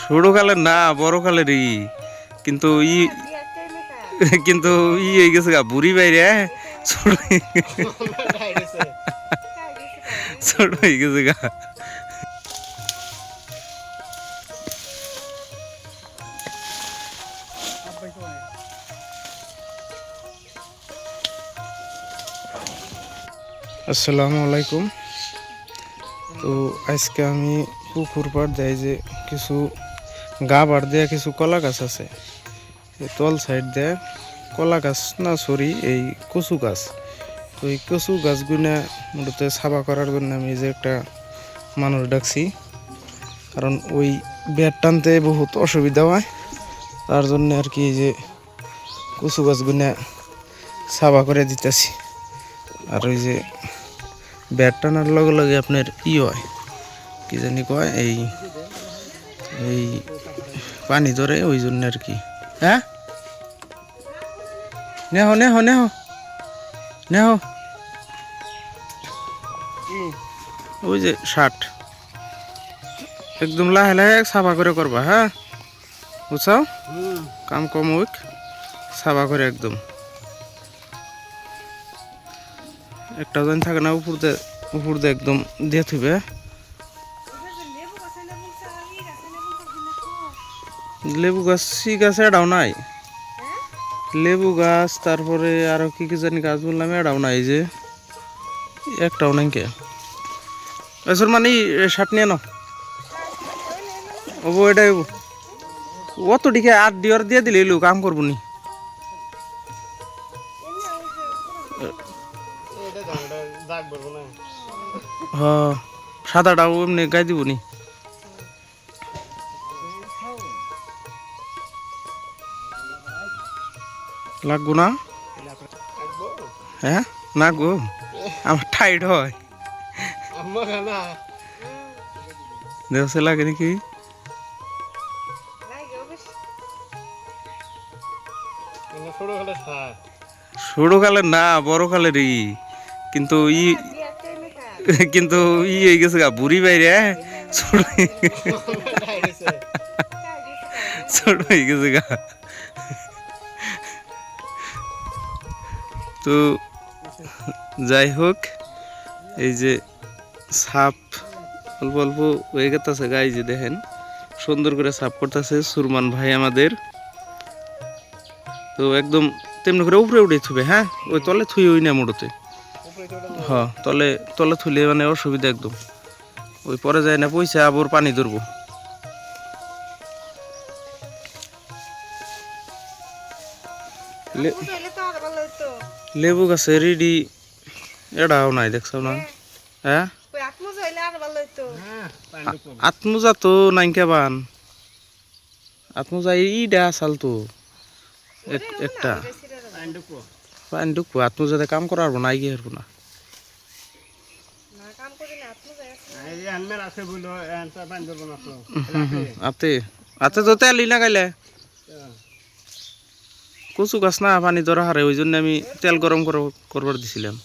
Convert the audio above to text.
ছোট কালের না বড় কালেরই কিন্তু কিন্তু হয়ে গেছে গা বুড়ি বাইরে ছোট ছোট হয়ে গেছে গা। আসসালামু আলাইকুম। তো আজকে আমি পুকুর পাড় দেয় যে কিছু গা বাড় দেয়া কিছু কলা গাছ আছে, তল সাইড দেয় কলা গাছ না সরি এই কচু গাছ। তো এই কচু গাছগুলো মূলত সাফা করার জন্য আমি যে একটা মানুষ ডাকছি, কারণ ওই বেড টানতে বহুত অসুবিধা হয়, তার জন্য আর কি যে কচু গাছগুলো সাফা করে দিতেছি। আর ওই যে বেড টানার লগে লগে আপনার হয় কি জানি কয় এই এই পানি ধরে, ওই জন্য আর কি। হ্যাঁ নেহ নেহ নেহ নেহ ওই যে শার্ট একদম লাহে লাহে সাফা করে করবা। হ্যাঁ বুঝছাও, কাম কম উইক সাফা করে একদম একটা জন থাকে না উপর দিয়ে একদম দিয়ে থুবে। লেবু গাছ গাছ এটাও নাই, লেবু গাছ তারপরে আরো কি কি জানি গাছ বললাম এটাও নাই, যে একটাও নাই। কে এসর মানে শার্ট নিয়ে নাও ওবো, এটাই অত দিকে আর দিওর দিয়ে দিলে এলো কাম করবো নি। হ্যাঁ সাদাটাও এমনি গাই দিব নি। লাগবো না? হ্যাঁ না গো, আমার টাইট হয় দেখছে লাগে নাকি। ছোট কালের না বড় কালেরই কিন্তু কিন্তু হয়ে গেছে গা বুড়ি বাইরে ছোট ছোট হয়ে গেছে গা। তো যাই হোক, এই যে সাপ অল্প অল্প হয়ে গেছে গাই, যে দেখেন সুন্দর করে সাপ করতেছে সুরমান ভাই আমাদের। তো একদম তেমনি করে উপরে উঠে থুবে। হ্যাঁ ওই তলে থুই ওই না মোড়তে, হ্যাঁ তলে তলে থুলে মানে অসুবিধা একদম, ওই পরে যায় না পয়সা আবার পানি ধরবো। লেবু গাছে রেডি এটাও নাই দেখছ না। হ্যাঁ আত্মজা তো নাই কেবান, আত্মজা ইডা আসাল তো একটা পানি ঢুকবো আত্মজাতে কাম করা পারবো না, গিয়ে পারবো না। আতে আতে তো তেল না গাইলে কচু গাছ না পানি ধরা হারে, ওই জন্য আমি তেল গরম করবার দিছিলাম।